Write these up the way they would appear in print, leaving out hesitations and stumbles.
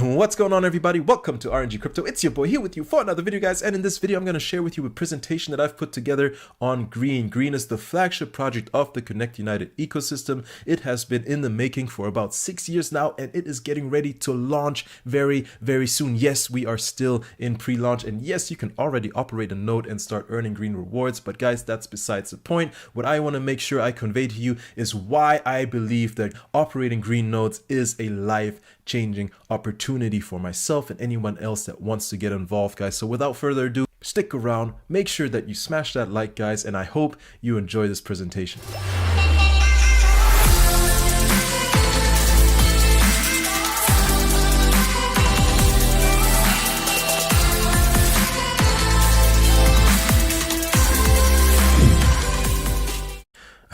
What's going on, everybody? Welcome to RNG Crypto. It's your boy here with you for another video, guys. And in this video, I'm going to share with you a presentation that I've put together on Green. Green is the flagship project of the Connect United ecosystem. It has been in the making for about 6 years now, and it is getting ready to launch very, very soon. Yes, we are still in pre-launch, and yes, you can already operate a node and start earning Green rewards. But guys, that's besides the point. What I want to make sure I convey to you is why I believe that operating Green nodes is a life-changing opportunity for myself and anyone else that wants to get involved, guys. So without further ado, stick around, make sure that you smash that like, guys, and I hope you enjoy this presentation.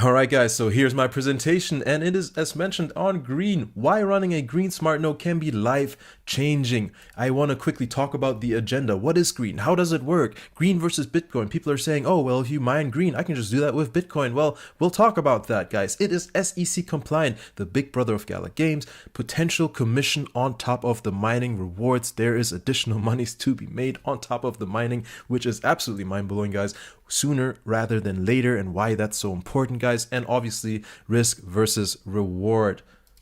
Alright guys, so here's my presentation, and it is as mentioned on Green, why running a Green Smart Node can be life-changing. I want to quickly talk about the agenda. What is Green? How does it work? Green versus Bitcoin. People are saying, oh, well, if you mine Green, I can just do that with Bitcoin. Well, we'll talk about that, guys. It is SEC compliant, the big brother of Gala Games, potential commission on top of the mining rewards. There is additional monies to be made on top of the mining, which is absolutely mind-blowing, guys. Sooner rather than later, and why that's so important, guys. And obviously risk versus reward.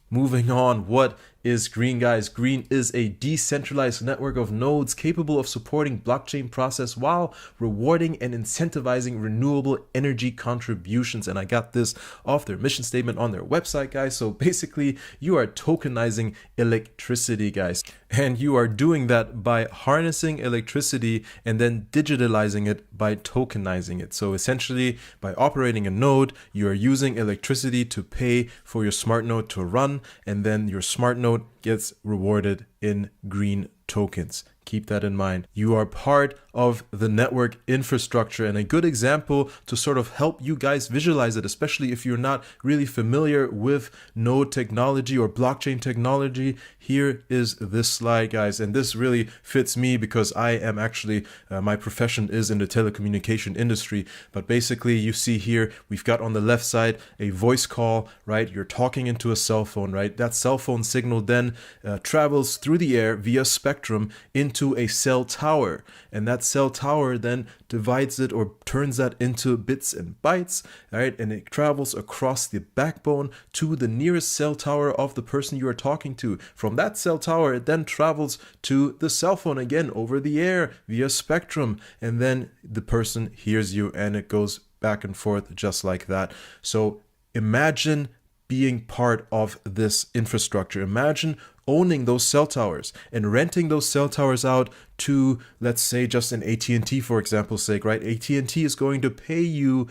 Moving on, what is Green, guys? Green is a decentralized network of nodes capable of supporting blockchain process while rewarding and incentivizing renewable energy contributions. And I got this off their mission statement on their website, guys. So basically you are tokenizing electricity, guys, and you are doing that by harnessing electricity and then digitalizing it by tokenizing it. So essentially, by operating a node, you are using electricity to pay for your smart node to run, and then your smart node gets rewarded in green tokens. Keep that in mind. You are part of the network infrastructure, and a good example to sort of help you guys visualize it, especially if you're not really familiar with node technology or blockchain technology. Here is this slide, guys, and this really fits me because I am actually, my profession is in the telecommunication industry. But basically you see here, we've got on the left side a voice call, right? You're talking into a cell phone, right? That cell phone signal then travels through the air via spectrum into a cell tower, and that cell tower then divides it or turns that into bits and bytes, right? And it travels across the backbone to the nearest cell tower of the person you are talking to. From that cell tower, it then travels to the cell phone again over the air via spectrum, and then the person hears you, and it goes back and forth just like that. So imagine being part of this infrastructure. Imagine owning those cell towers and renting those cell towers out to, let's say, just an AT&T, for example's sake, right? AT&T is going to pay you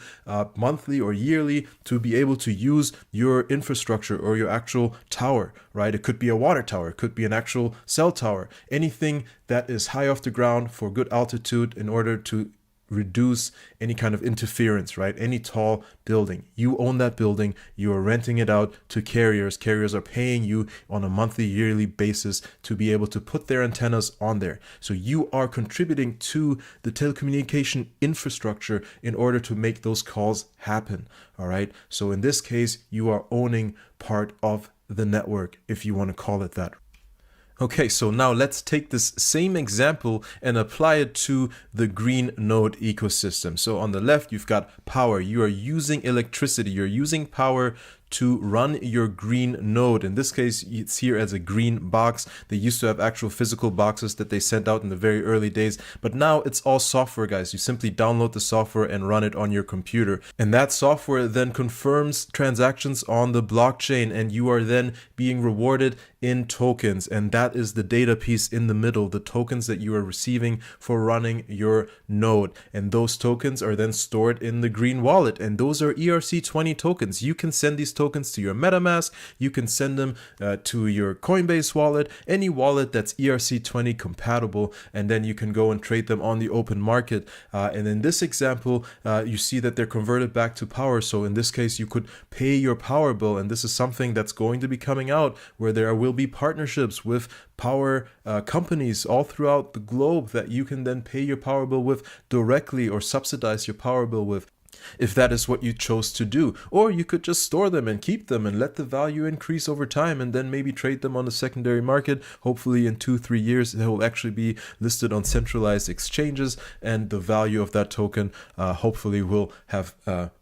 monthly or yearly to be able to use your infrastructure or your actual tower, right? It could be a water tower, it could be an actual cell tower, anything that is high off the ground for good altitude in order to reduce any kind of interference, right? Any tall building, you own that building, you are renting it out to carriers. Carriers are paying you on a monthly, yearly basis to be able to put their antennas on there. So you are contributing to the telecommunication infrastructure in order to make those calls happen. All right. So in this case, you are owning part of the network, if you want to call it that. Okay, so now let's take this same example and apply it to the Green node ecosystem. So on the left, you've got power. You are using electricity. You're using power to run your Green node. In this case, it's here as a green box. They used to have actual physical boxes that they sent out in the very early days, but now it's all software, guys. You simply download the software and run it on your computer. And that software then confirms transactions on the blockchain, and you are then being rewarded in tokens. And that is the data piece in the middle, the tokens that you are receiving for running your node. And those tokens are then stored in the Green wallet. And those are ERC20 tokens. You can send these tokens to your MetaMask, you can send them to your Coinbase wallet, any wallet that's ERC20 compatible, and then you can go and trade them on the open market. And in this example, you see that they're converted back to power. So in this case, you could pay your power bill, and this is something that's going to be coming out where there will be partnerships with power companies all throughout the globe that you can then pay your power bill with directly or subsidize your power bill with. if that is what you chose to do. Or you could just store them and keep them and let the value increase over time and then maybe trade them on the secondary market. Hopefully in 2-3 years they will actually be listed on centralized exchanges, and the value of that token hopefully will have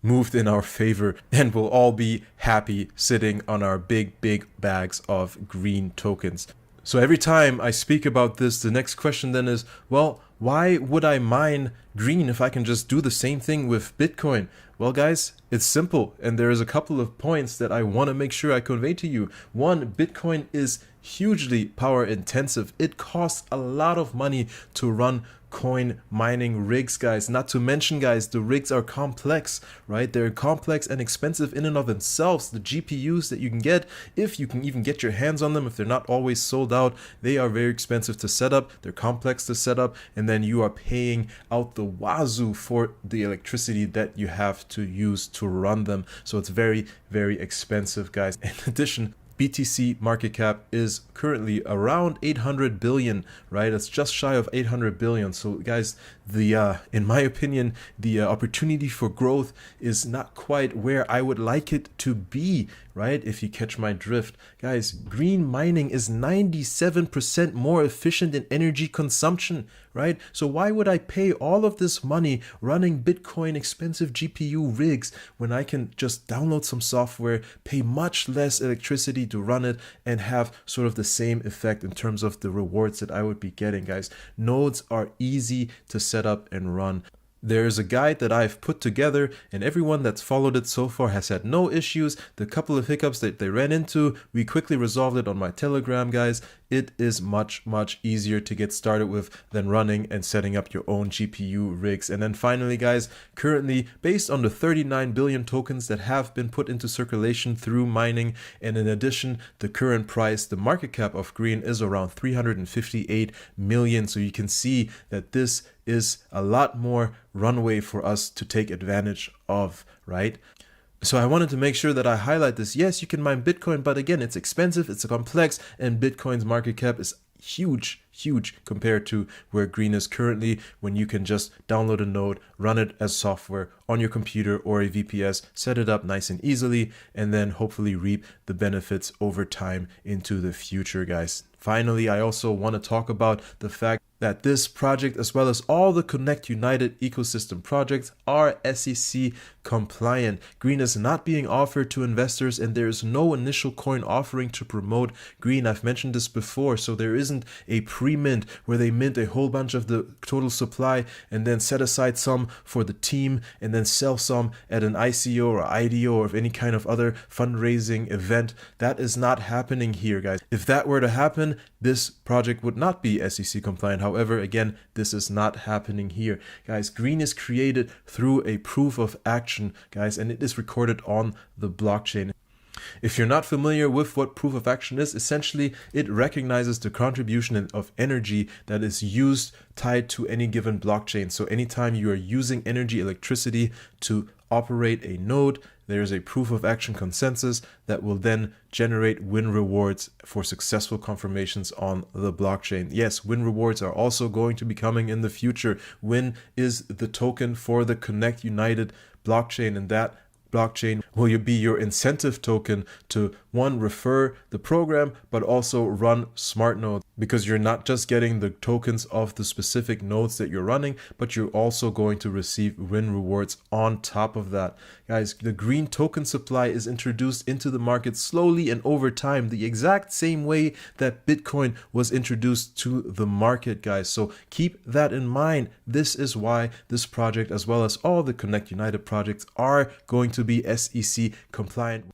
moved in our favor, and we'll all be happy sitting on our big bags of green tokens. So every time I speak about this, the next question then is, well, why would I mine green if I can just do the same thing with Bitcoin? Well, guys, it's simple, and there is a couple of points that I want to make sure I convey to you. One, Bitcoin is hugely power intensive. It costs a lot of money to run coin mining rigs, guys. Not to mention, guys, the rigs are complex, right? They're complex and expensive in and of themselves. The GPUs that you can get, if you can even get your hands on them, if they're not always sold out, they are very expensive to set up. They're complex to set up, and then you are paying out the wazoo for the electricity that you have to use to run them. So it's very expensive, guys. In addition, BTC market cap is currently around 800 billion, right? It's just shy of 800 billion. So guys, in my opinion, the opportunity for growth is not quite where I would like it to be, right? If you catch my drift. Guys, green mining is 97% more efficient in energy consumption, right? So why would I pay all of this money running Bitcoin expensive GPU rigs when I can just download some software, pay much less electricity to run it, and have sort of the same effect in terms of the rewards that I would be getting, guys? Nodes are easy to set up and run. There is a guide that I've put together, and everyone that's followed it so far has had no issues. The couple of hiccups that they ran into, we quickly resolved it on my Telegram, guys. It is much easier to get started with than running and setting up your own GPU rigs. And then finally, guys, currently, based on the 39 billion tokens that have been put into circulation through mining, and in addition, the current price, the market cap of green is around 358 million. So you can see that this is a lot more runway for us to take advantage of, right? So I wanted to make sure that I highlight this. Yes, you can mine Bitcoin, but again, it's expensive, it's complex, and Bitcoin's market cap is huge compared to where green is currently, when you can just download a node, run it as software on your computer or a VPS, set it up nice and easily, and then hopefully reap the benefits over time into the future, guys. Finally, I also want to talk about the fact that this project, as well as all the Connect United ecosystem projects, are SEC compliant. Green is not being offered to investors, and there is no initial coin offering to promote green. I've mentioned this before, so there isn't a pre-mint where they mint a whole bunch of the total supply and then set aside some for the team and then sell some at an ICO or IDO or any kind of other fundraising event. That is not happening here, guys. If that were to happen, this project would not be SEC compliant. However, again, this is not happening here. Guys, green is created through a proof of action, guys, and it is recorded on the blockchain. If you're not familiar with what proof of action is, essentially it recognizes the contribution of energy that is used tied to any given blockchain. So anytime you are using energy, electricity to operate a node, there is a proof of action consensus that will then generate win rewards for successful confirmations on the blockchain. Yes, win rewards are also going to be coming in the future. Win is the token for the Connect United blockchain, and that blockchain will be your incentive token to, one, refer the program, but also run smart nodes, because you're not just getting the tokens of the specific nodes that you're running, but you're also going to receive win rewards on top of that. Guys, the green token supply is introduced into the market slowly and over time, the exact same way that Bitcoin was introduced to the market, guys. So keep that in mind. This is why this project, as well as all the Connect United projects, are going to be SEC compliant,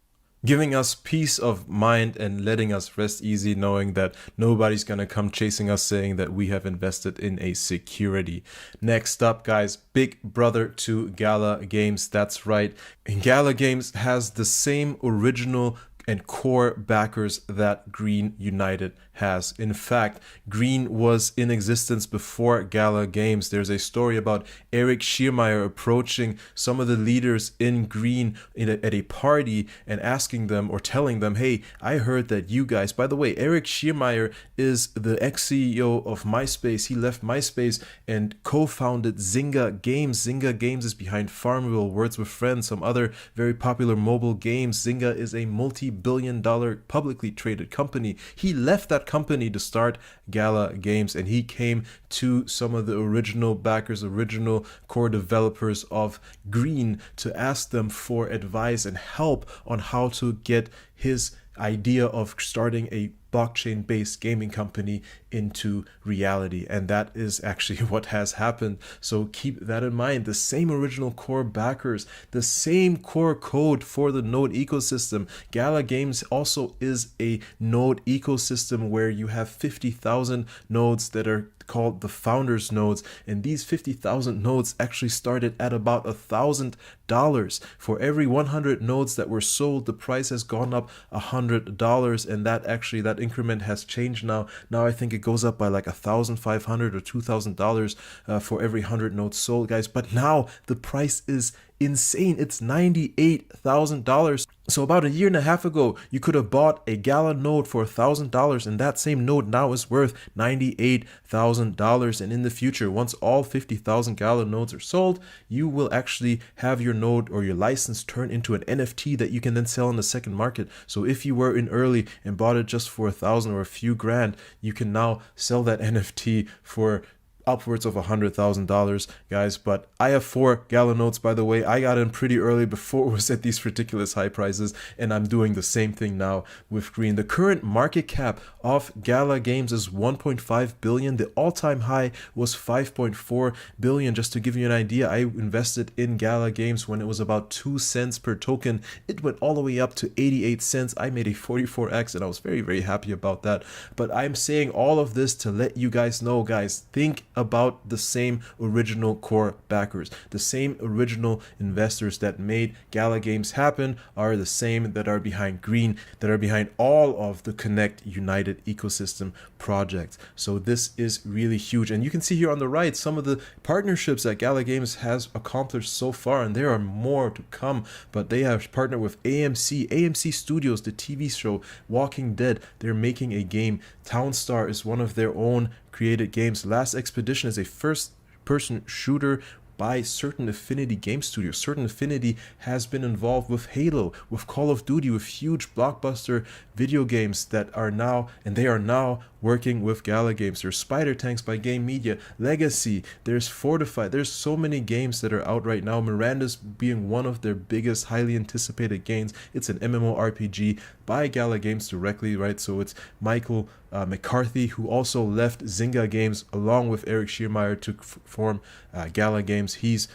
giving us peace of mind and letting us rest easy knowing that nobody's going to come chasing us saying that we have invested in a security. Next up, guys, big brother to Gala Games. That's right. And Gala Games has the same original and core backers that Green United has. In fact, Green was in existence before Gala Games. There's a story about Eric Schiermeier approaching some of the leaders in Green at a party and asking them or telling them, hey, I heard that you guys, by the way, Eric Schiermeier is the ex-CEO of MySpace. He left MySpace and co-founded Zynga Games. Zynga Games is behind Farmville, Words with Friends, some other very popular mobile games. Zynga is a multi-billion-dollar publicly traded company. He left that company to start Gala Games, and he came to some of the original backers, original core developers of Green to ask them for advice and help on how to get his idea of starting a blockchain-based gaming company into reality. And that is actually what has happened. So keep that in mind. The same original core backers, the same core code for the Node ecosystem. Gala Games also is a Node ecosystem where you have 50,000 nodes that are called the founders nodes, and these 50,000 nodes actually started at about $1,000. For every 100 nodes that were sold, the price has gone up $100, and that increment has changed now. Now I think it goes up by like $1,500 or $2,000 for every 100 nodes sold, guys. But now the price is insane. It's $98,000. So about a year and a half ago, you could have bought a Gala node for $1,000, and that same node now is worth $98,000. And in the future, once all 50,000 Gala nodes are sold, you will actually have your node or your license turn into an NFT that you can then sell in the second market. So if you were in early and bought it just for $1,000 or a few grand, you can now sell that NFT for upwards of $100,000, guys. But I have 4 Gala nodes, by the way. I got in pretty early before it was at these ridiculous high prices, and I'm doing the same thing now with Green. The current market cap of Gala Games is 1.5 billion. The all-time high was 5.4 billion. Just to give you an idea, I invested in Gala Games when it was about 2 cents per token. It went all the way up to 88 cents. I made a 44x, and I was very, very happy about that. But I'm saying all of this to let you guys know, guys, think about the same original core backers. The same original investors that made Gala Games happen are the same that are behind Green, that are behind all of the Connect United ecosystem projects. So this is really huge. And you can see here on the right some of the partnerships that Gala Games has accomplished so far, and there are more to come. But they have partnered with AMC Studios, the TV show Walking Dead. They're making a game. Townstar is one of their own created games. Last Expedition is a first-person shooter by Certain Affinity Game Studio. Certain Affinity has been involved with Halo, with Call of Duty, with huge blockbuster video games that are now, and they are now working with Gala Games. There's Spider Tanks by Game Media, Legacy, there's Fortified. There's so many games that are out right now. Miranda's being one of their biggest, highly anticipated games. It's an MMORPG by Gala Games directly, right? So it's Michael McCarthy, who also left Zynga Games along with Eric Schiermeier to form Gala Games. He's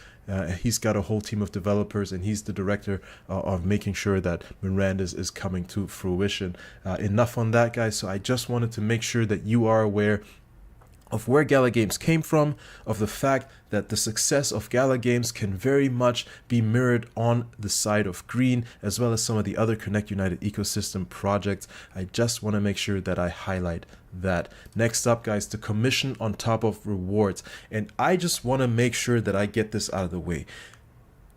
got a whole team of developers, and he's the director of making sure that Miranda's is coming to fruition. Enough on that, guys. So I just wanted to make sure that you are aware of where Gala Games came from, of the fact that the success of Gala Games can very much be mirrored on the side of Green, as well as some of the other Connect United ecosystem projects. I just want to make sure that I highlight that. Next up, guys, the commission on top of rewards. And I just want to make sure that I get this out of the way.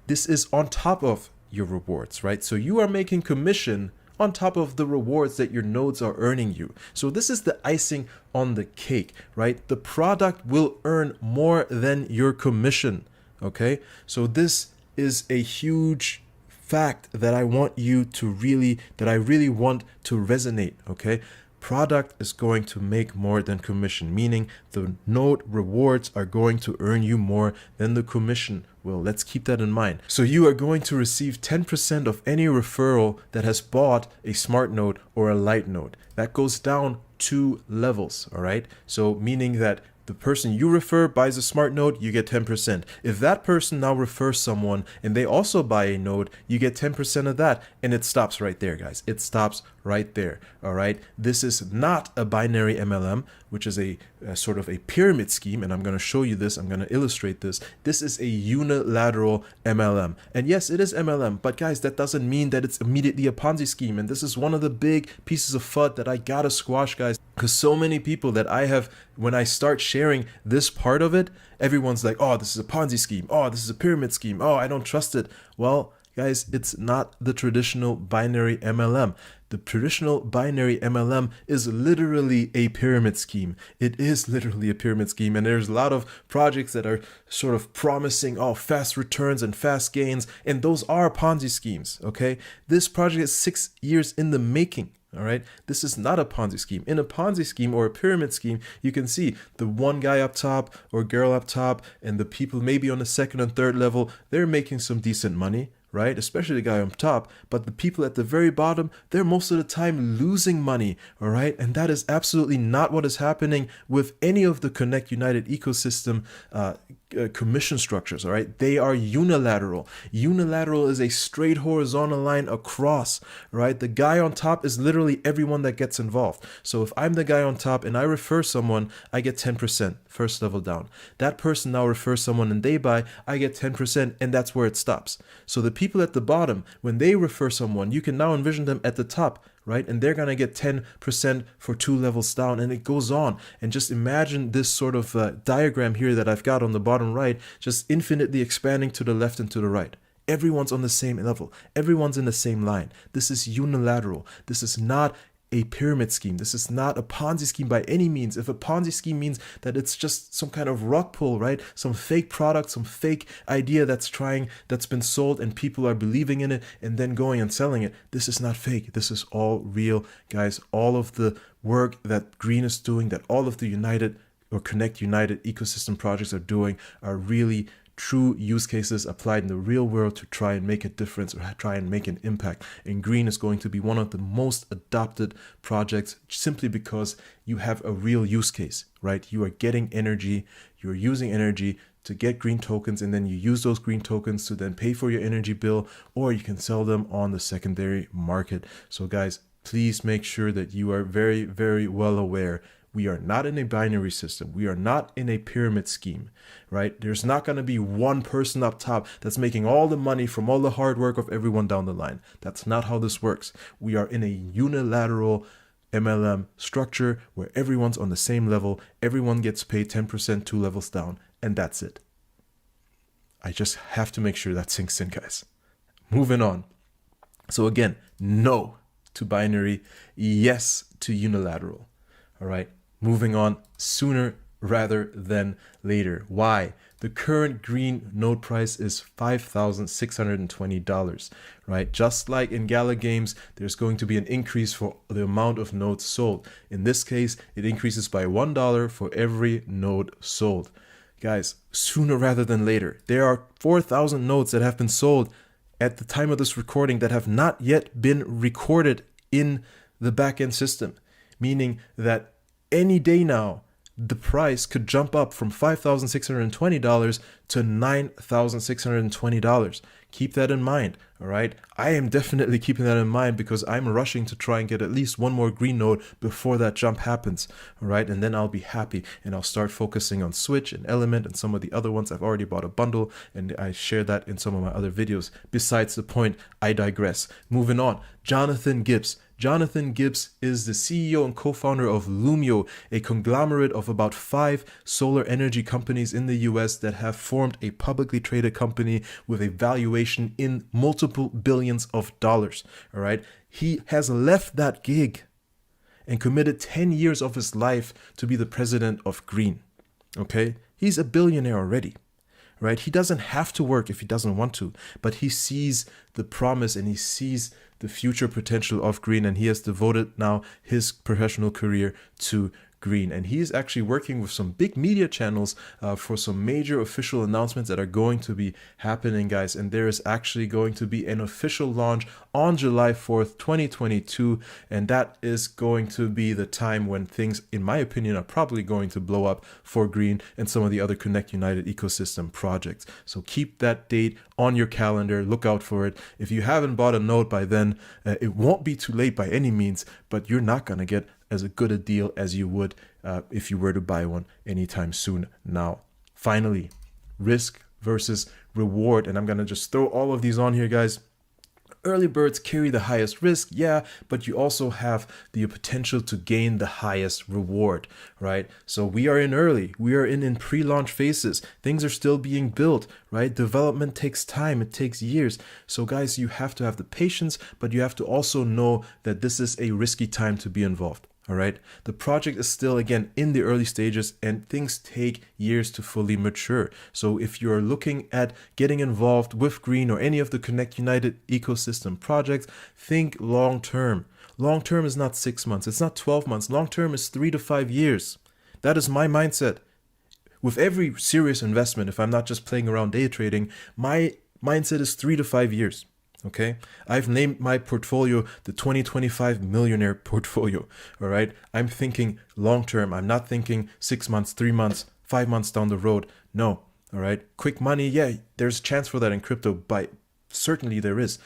This is on top of your rewards, right? So you are making commission on top of the rewards that your nodes are earning you. So this is the icing on the cake, right? The product will earn more than your commission, okay? So this is a huge fact that I want you to really, that I really want to resonate, okay? Product is going to make more than commission, meaning the node rewards are going to earn you more than the commission will. Let's keep that in mind. So you are going to receive 10% of any referral that has bought a smart node or a light node. That goes down 2 levels, all right? So meaning that the person you refer buys a smart node, you get 10%. If that person now refers someone and they also buy a node, you get 10% of that. And it stops right there, guys. It stops right there. All right. This is not a binary MLM, which is a sort of a pyramid scheme. And I'm going to show you this. I'm going to illustrate this. This is a unilateral MLM. And yes, it is MLM. But guys, that doesn't mean that it's immediately a Ponzi scheme. And this is one of the big pieces of FUD that I got to squash, guys. Because so many people that I have, when I start sharing this part of it, everyone's like, oh, this is a Ponzi scheme. Oh, this is a pyramid scheme. Oh, I don't trust it. Well, guys, it's not the traditional binary MLM. The traditional binary MLM is literally a pyramid scheme. It is literally a pyramid scheme. And there's a lot of projects that are sort of promising, oh, fast returns and fast gains. And those are Ponzi schemes, okay? This project is 6 years in the making. All right, this is not a Ponzi scheme. In a Ponzi scheme or a pyramid scheme, you can see the one guy up top or girl up top and the people maybe on the second and third level, they're making some decent money, right? Especially the guy on top. But the people at the very bottom, they're most of the time losing money, all right? And that is absolutely not what is happening with any of the Connect United ecosystem commission structures, all right? They are unilateral. Unilateral is a straight horizontal line across, right? The guy on top is literally everyone that gets involved. So if I'm the guy on top and I refer someone, I get 10% first level down. That person now refers someone and they buy, I get 10%, and that's where it stops. So the people at the bottom, when they refer someone, you can now envision them at the top, right? And they're going to get 10% for 2 levels down, and it goes on. And just imagine this sort of diagram here that I've got on the bottom right, just infinitely expanding to the left and to the right. Everyone's on the same level. Everyone's in the same line. This is unilateral. This is not a pyramid scheme. This is not a Ponzi scheme by any means. If a Ponzi scheme means that it's just some kind of rug pull, right? Some fake product, some fake idea that's been sold and people are believing in it and then going and selling it. This is not fake. This is all real, guys. All of the work that Green is doing, that all of the United or Connect United ecosystem projects are doing are really true use cases applied in the real world to try and make a difference or try and make an impact. And Green is going to be one of the most adopted projects simply because you have a real use case, right? You are getting energy, you're using energy to get green tokens, and then you use those green tokens to then pay for your energy bill, or you can sell them on the secondary market. So guys, please make sure that you are very, very well aware. We are not in a binary system. We are not in a pyramid scheme, right? There's not going to be one person up top that's making all the money from all the hard work of everyone down the line. That's not how this works. We are in a unilateral MLM structure where everyone's on the same level. Everyone gets paid 10% 2 levels down, and that's it. I just have to make sure that sinks in, guys. Moving on. So again, no to binary, yes to unilateral. All right. Moving on, sooner rather than later. Why? The current green node price is $5,620, right? Just like in Gala games, there's going to be an increase for the amount of nodes sold. In this case, it increases by $1 for every node sold. Guys, sooner rather than later. There are 4,000 nodes that have been sold at the time of this recording that have not yet been recorded in the backend system, meaning that any day now, the price could jump up from $5,620 to $9,620. Keep that in mind, all right? I am definitely keeping that in mind because I'm rushing to try and get at least one more green node before that jump happens, all right? And then I'll be happy and I'll start focusing on Switch and Element and some of the other ones. I've already bought a bundle and I share that in some of my other videos. Besides the point, I digress. Moving on, Jonathan Gibbs. Jonathan Gibbs is the CEO and co-founder of Lumio, a conglomerate of about 5 solar energy companies in the US that have formed a publicly traded company with a valuation in multiple billions of dollars. All right. He has left that gig and committed 10 years of his life to be the president of Green. Okay. He's a billionaire already. Right? He doesn't have to work if he doesn't want to, but he sees the promise and he sees the future potential of Green, and he has devoted now his professional career to Green. And he is actually working with some big media channels for some major official announcements that are going to be happening, guys. And there is actually going to be an official launch on July 4th, 2022. And that is going to be the time when things, in my opinion, are probably going to blow up for Green and some of the other Connect United ecosystem projects. So keep that date on your calendar. Look out for it. If you haven't bought a node by then, it won't be too late by any means, but you're not going to get as good a deal as you would if you were to buy one anytime soon now. Finally, risk versus reward. And I'm going to just throw all of these on here, guys. Early birds carry the highest risk, yeah, but you also have the potential to gain the highest reward, right? So we are in early, we are in pre-launch phases. Things are still being built, right? Development takes time, it takes years. So guys, you have to have the patience, but you have to also know that this is a risky time to be involved. All right. The project is still, again, in the early stages and things take years to fully mature. So if you're looking at getting involved with Green or any of the Connect United ecosystem projects, think long term. Long term is not 6 months. It's not 12 months. Long term is 3 to 5 years. That is my mindset. With every serious investment, if I'm not just playing around day trading, my mindset is 3 to 5 years. Okay, I've named my portfolio the 2025 millionaire portfolio. All right, I'm thinking long term. I'm not thinking 6 months, 3 months, 5 months down the road. No. All right, quick money. Yeah, there's a chance for that in crypto, but certainly there is.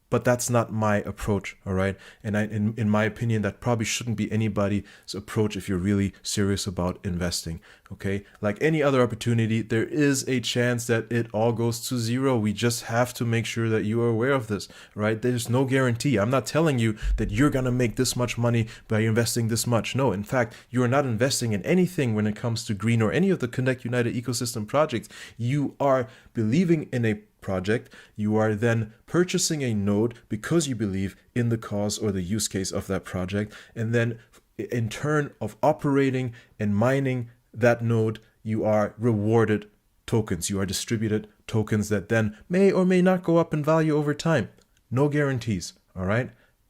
But that's not my approach, all right? And in my opinion, that probably shouldn't be anybody's approach if you're really serious about investing, okay? Like any other opportunity, there is a chance that it all goes to zero. We just have to make sure that you are aware of this, right? There's no guarantee. I'm not telling you that you're gonna make this much money by investing this much. No, in fact, you are not investing in anything when it comes to Green or any of the Connect United ecosystem projects. You are believing in a project, you are then purchasing a node because you believe in the cause or the use case of that project, and then in turn of operating and mining that node, you are rewarded tokens. You are distributed tokens that then may or may not go up in value over time. No guarantees, all right?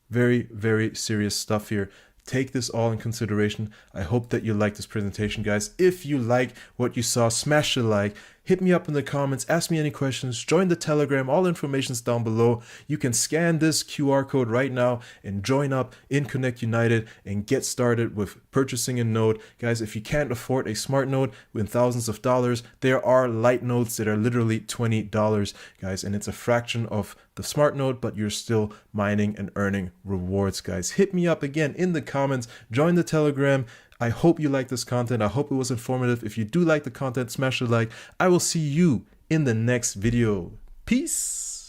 Very, very serious stuff here. Take this all in consideration. I hope that you like this presentation, guys. If you like what you saw, smash the like, hit me up in the comments, ask me any questions, join the Telegram, all information's down below. You can scan this QR code right now and join up in Connect United and get started with purchasing a node. Guys, if you can't afford a smart node with thousands of dollars, there are light nodes that are literally $20, guys, and it's a fraction of the smart node, but you're still mining and earning rewards, guys. Hit me up again in the comments, join the Telegram. I hope you like this content. I hope it was informative. If you do like the content, smash the like. I will see you in the next video. Peace.